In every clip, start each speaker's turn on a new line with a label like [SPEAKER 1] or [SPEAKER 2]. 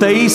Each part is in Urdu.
[SPEAKER 1] 23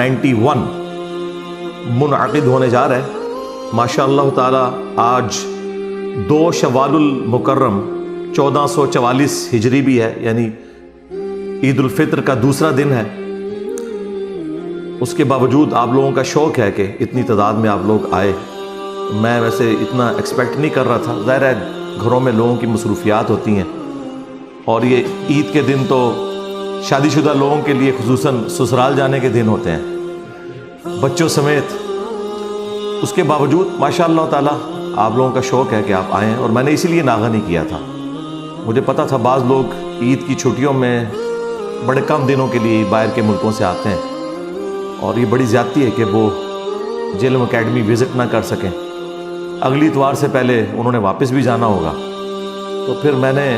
[SPEAKER 1] 91 منعقد ہونے جا رہا ہے ماشاء اللہ تعالی. آج 2 شوال المکرم 1444 ہجری بھی ہے، یعنی عید الفطر کا دوسرا دن ہے. اس کے باوجود آپ لوگوں کا شوق ہے کہ اتنی تعداد میں آپ لوگ آئے. میں ویسے اتنا ایکسپیکٹ نہیں کر رہا تھا، ظاہر ہے گھروں میں لوگوں کی مصروفیات ہوتی ہیں، اور یہ عید کے دن تو شادی شدہ لوگوں کے لیے خصوصاً سسرال جانے کے دن ہوتے ہیں بچوں سمیت. اس کے باوجود ماشاء اللہ تعالیٰ آپ لوگوں کا شوق ہے کہ آپ آئیں، اور میں نے اسی لیے ناغہ نہیں کیا تھا. مجھے پتا تھا بعض لوگ عید کی چھٹیوں میں بڑے کم دنوں کے لیے باہر کے ملکوں سے آتے ہیں، اور یہ بڑی زیادتی ہے کہ وہ جیلم اکیڈمی وزٹ نہ کر سکیں. اگلی اتوار سے پہلے انہوں نے واپس بھی جانا ہوگا. تو پھر میں نے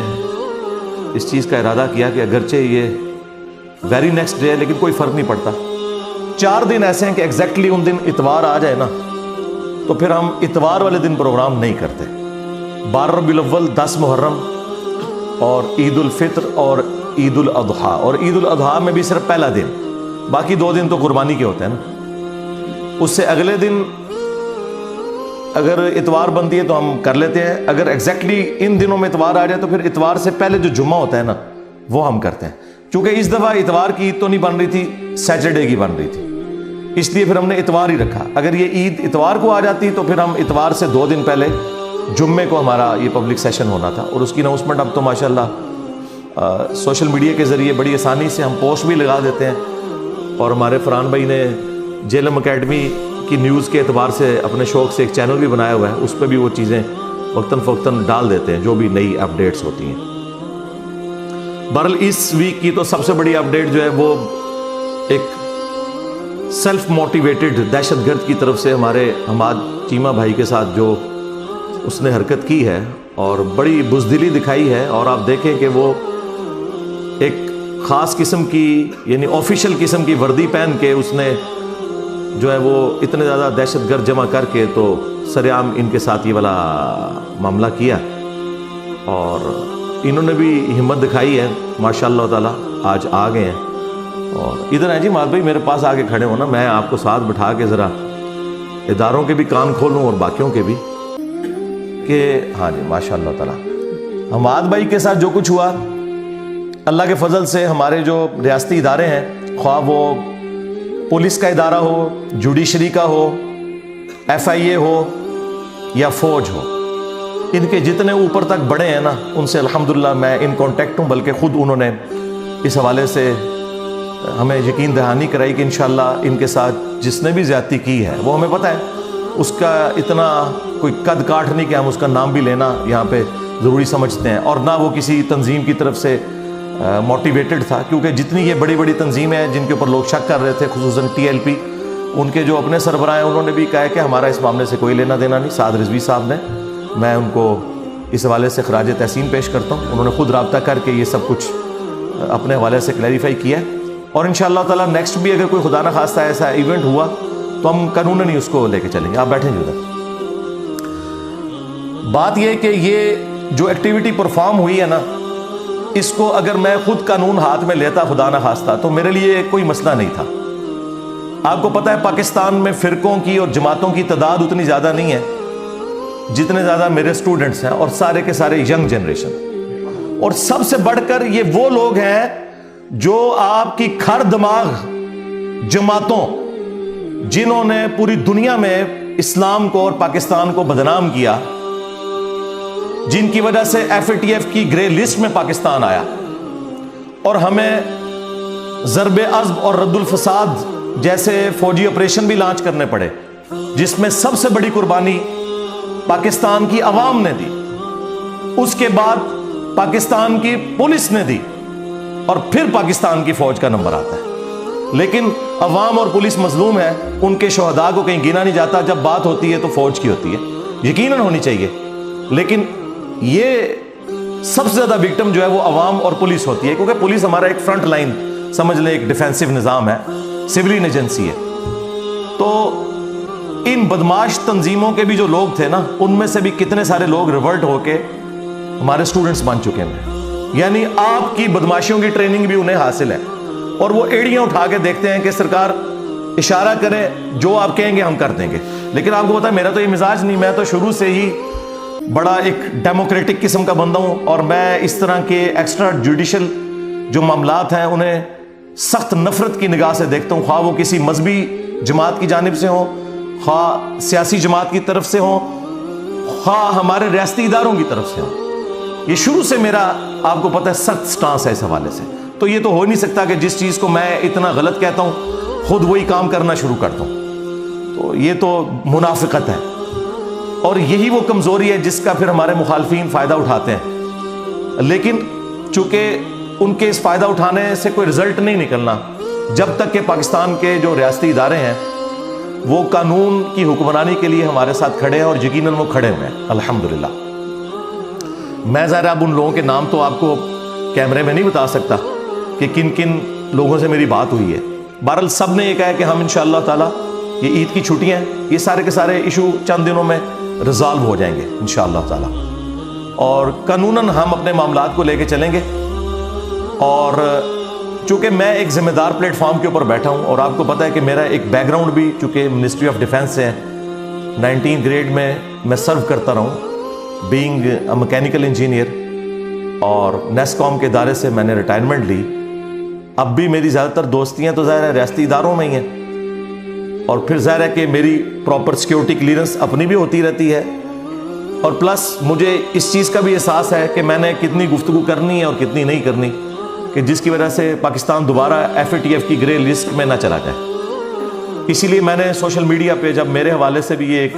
[SPEAKER 1] اس چیز کا ارادہ کیا کہ اگرچہ یہ ویری نیکسٹ ڈے ہے لیکن کوئی فرق نہیں پڑتا. 4 دن ایسے ہیں کہ ایگزیکٹلی ان دن اتوار آ جائے نا تو پھر ہم اتوار والے دن پروگرام نہیں کرتے. 12 ربیع الاول، 10 محرم اور عید الفطر اور عید الاضحیٰ. اور عید الاضحیٰ میں بھی صرف پہلا دن، باقی 2 دن تو قربانی کے ہوتے ہیں نا. اس سے اگلے دن اگر اتوار بنتی ہے تو ہم کر لیتے ہیں. اگر ایگزیکٹلی ان دنوں میں اتوار آ جائے تو پھر اتوار سے پہلے جو جمعہ ہوتا ہے نا وہ ہم کرتے ہیں. چونکہ اس دفعہ اتوار کی عید تو نہیں بن رہی تھی، سیٹرڈے کی بن رہی تھی، اس لیے پھر ہم نے اتوار ہی رکھا. اگر یہ عید اتوار کو آ جاتی تو پھر ہم اتوار سے 2 دن پہلے جمعے کو ہمارا یہ پبلک سیشن ہونا تھا. اور اس کی اناؤنسمنٹ اب تو ماشاءاللہ سوشل میڈیا کے ذریعے بڑی آسانی سے ہم پوسٹ بھی لگا دیتے ہیں. اور ہمارے فرحان بھائی نے جیلم اکیڈمی کی نیوز کے اعتبار سے اپنے شوق سے ایک چینل بھی بنایا ہوا ہے، اس پہ بھی وہ چیزیں وقتاً فوقتاً ڈال دیتے ہیں جو بھی نئی اپڈیٹس ہوتی ہیں. بہرحال اس ویک کی تو سب سے بڑی اپڈیٹ جو ہے وہ ایک سیلف موٹیویٹڈ دہشت گرد کی طرف سے ہمارے حماد چیمہ بھائی کے ساتھ جو اس نے حرکت کی ہے اور بڑی بزدلی دکھائی ہے. اور آپ دیکھیں کہ وہ ایک خاص قسم کی یعنی آفیشیل قسم کی وردی پہن کے اس نے جو ہے وہ اتنے زیادہ دہشت گرد جمع کر کے تو سرعام ان کے ساتھ یہ والا معاملہ کیا. اور انہوں نے بھی ہمت دکھائی ہے ماشاء اللہ تعالیٰ، آج آ گئے ہیں. اور ادھر ہیں جی ماد بھائی، میرے پاس آ کے کھڑے ہو نا، میں آپ کو ساتھ بٹھا کے ذرا اداروں کے بھی کان کھولوں اور باقیوں کے بھی کہ ہاں جی ماشاء اللہ تعالیٰ حماد بھائی کے ساتھ جو کچھ ہوا اللہ کے فضل سے. ہمارے جو ریاستی ادارے ہیں، خواہ وہ پولیس کا ادارہ ہو، جوڈیشری کا ہو، FIA ہو یا فوج ہو، ان کے جتنے اوپر تک بڑے ہیں نا ان سے الحمدللہ میں ان کانٹیکٹ ہوں. بلکہ خود انہوں نے اس حوالے سے ہمیں یقین دہانی کرائی کہ انشاءاللہ ان کے ساتھ جس نے بھی زیادتی کی ہے وہ ہمیں پتہ ہے اس کا اتنا کوئی قد کاٹ نہیں کہ ہم اس کا نام بھی لینا یہاں پہ ضروری سمجھتے ہیں. اور نہ وہ کسی تنظیم کی طرف سے موٹیویٹڈ تھا، کیونکہ جتنی یہ بڑی بڑی تنظیمیں ہیں جن کے اوپر لوگ شک کر رہے تھے خصوصاً TLP، ان کے جو اپنے سربراہ ہیں انہوں نے بھی کہا کہ ہمارا اس معاملے سے کوئی لینا دینا نہیں. سعد رضوی صاحب نے، میں ان کو اس حوالے سے خراج تحسین پیش کرتا ہوں. انہوں نے خود رابطہ کر کے یہ سب کچھ اپنے حوالے سے کلیریفائی کیا ہے. اور انشاءاللہ تعالیٰ نیکسٹ بھی اگر کوئی خدا نہ خواستہ ایسا ایونٹ ہوا تو ہم قانوناً ہی اس کو لے کے چلیں گے. آپ بیٹھیں جی ادھر. بات یہ کہ یہ جو ایکٹیویٹی پرفارم ہوئی ہے نا، اس کو اگر میں خود قانون ہاتھ میں لیتا خدا نہ خواستہ تو میرے لیے کوئی مسئلہ نہیں تھا. آپ کو پتہ ہے پاکستان میں فرقوں کی اور جماعتوں کی تعداد اتنی زیادہ نہیں ہے جتنے زیادہ میرے سٹوڈنٹس ہیں، اور سارے کے سارے ینگ جنریشن. اور سب سے بڑھ کر یہ وہ لوگ ہیں جو آپ کی کھر دماغ جماعتوں، جنہوں نے پوری دنیا میں اسلام کو اور پاکستان کو بدنام کیا، جن کی وجہ سے FATF کی گرے لسٹ میں پاکستان آیا اور ہمیں ضرب عضب اور رد الفساد جیسے فوجی آپریشن بھی لانچ کرنے پڑے، جس میں سب سے بڑی قربانی پاکستان کی عوام نے دی، اس کے بعد پاکستان کی پولیس نے دی، اور پھر پاکستان کی فوج کا نمبر آتا ہے. لیکن عوام اور پولیس مظلوم ہے، ان کے شہداء کو کہیں گنا نہیں جاتا. جب بات ہوتی ہے تو فوج کی ہوتی ہے، یقیناً ہونی چاہیے، لیکن یہ سب سے زیادہ وکٹم جو ہے وہ عوام اور پولیس ہوتی ہے، کیونکہ پولیس ہمارا ایک فرنٹ لائن سمجھ لیں، ایک ڈیفینسو نظام ہے، سولین ایجنسی ہے. تو ان بدماش تنظیموں کے بھی جو لوگ تھے نا، ان میں سے بھی کتنے سارے لوگ ریورٹ ہو کے ہمارے سٹوڈنٹس بن چکے ہیں. یعنی آپ کی بدماشیوں کی ٹریننگ بھی انہیں حاصل ہے، اور وہ ایڑیاں اٹھا کے دیکھتے ہیں کہ سرکار اشارہ کریں, جو آپ کہیں گے ہم کر دیں گے. لیکن آپ کو پتا ہے میرا تو یہ مزاج نہیں, میں تو شروع سے ہی بڑا ایک ڈیموکریٹک قسم کا بندہ ہوں, اور میں اس طرح کے ایکسٹرا جوڈیشل جو معاملات ہیں انہیں سخت نفرت کی نگاہ سے دیکھتا ہوں, خواہ وہ کسی مذہبی جماعت کی جانب سے ہوں, خواہ سیاسی جماعت کی طرف سے ہوں, خواہ ہمارے ریاستی اداروں کی طرف سے ہوں. یہ شروع سے میرا آپ کو پتہ ہے سخت سٹانس ہے اس حوالے سے. تو یہ تو ہو نہیں سکتا کہ جس چیز کو میں اتنا غلط کہتا ہوں خود وہی کام کرنا شروع کرتا ہوں. تو یہ تو منافقت ہے, اور یہی وہ کمزوری ہے جس کا پھر ہمارے مخالفین فائدہ اٹھاتے ہیں. لیکن چونکہ ان کے اس فائدہ اٹھانے سے کوئی رزلٹ نہیں نکلنا جب تک کہ پاکستان کے جو ریاستی ادارے ہیں وہ قانون کی حکمرانی کے لیے ہمارے ساتھ کھڑے ہیں, اور یقیناً وہ کھڑے ہوئے ہیں الحمدللہ. میں ظاہر اب ان لوگوں کے نام تو آپ کو کیمرے میں نہیں بتا سکتا کہ کن کن لوگوں سے میری بات ہوئی ہے. بہرحال سب نے یہ کہا کہ ہم انشاءاللہ تعالی یہ عید کی چھٹیاں ہیں, یہ سارے کے سارے ایشو چند دنوں میں ریزالو ہو جائیں گے انشاءاللہ تعالی, اور قانوناً ہم اپنے معاملات کو لے کے چلیں گے. اور چونکہ میں ایک ذمہ دار پلیٹ فارم کے اوپر بیٹھا ہوں, اور آپ کو پتہ ہے کہ میرا ایک بیک گراؤنڈ بھی چونکہ منسٹری آف ڈیفینس سے ہے, 19 گریڈ میں سرو کرتا رہا ہوں بینگ اے میکینیکل انجینئر, اور نیسکوم کے ادارے سے میں نے ریٹائرمنٹ لی. اب بھی میری زیادہ تر دوستیاں تو ظاہر ہے ریاستی اداروں میں ہی ہیں, اور پھر ظاہر ہے کہ میری پراپر سیکیورٹی کلیئرنس اپنی بھی ہوتی رہتی ہے, اور پلس مجھے اس چیز کا بھی احساس ہے کہ میں نے کتنی گفتگو کرنی ہے اور کتنی نہیں کرنی, کہ جس کی وجہ سے پاکستان دوبارہ FATF کی گرے لسٹ میں نہ چلا جائے. اسی لیے میں نے سوشل میڈیا پہ جب میرے حوالے سے بھی یہ ایک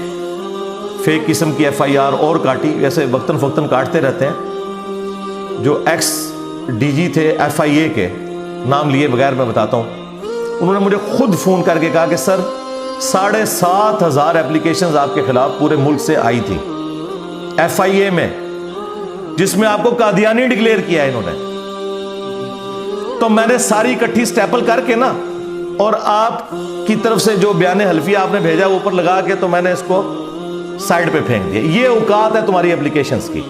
[SPEAKER 1] فیک قسم کی FIR اور کاٹی, ویسے وقتاً فوقتاً کاٹتے رہتے ہیں, جو ایکس DG تھے FIA کے, نام لیے بغیر میں بتاتا ہوں, انہوں نے مجھے خود فون کر کے کہا کہ سر 7,500 ایپلیکیشنز آپ کے خلاف پورے ملک سے آئی تھی FIA میں, جس میں آپ کو قادیانی ڈکلیئر کیا ہے انہوں نے. تو میں نے ساری اکٹھی سٹیپل کر کے نا, اور آپ کی طرف سے جو بیان حلفیہ آپ نے بھیجا وہ اوپر لگا کے, تو میں نے اس کو سائڈ پہ پھینک دیا. یہ اوقات ہے تمہاری اپلیکیشنز کی.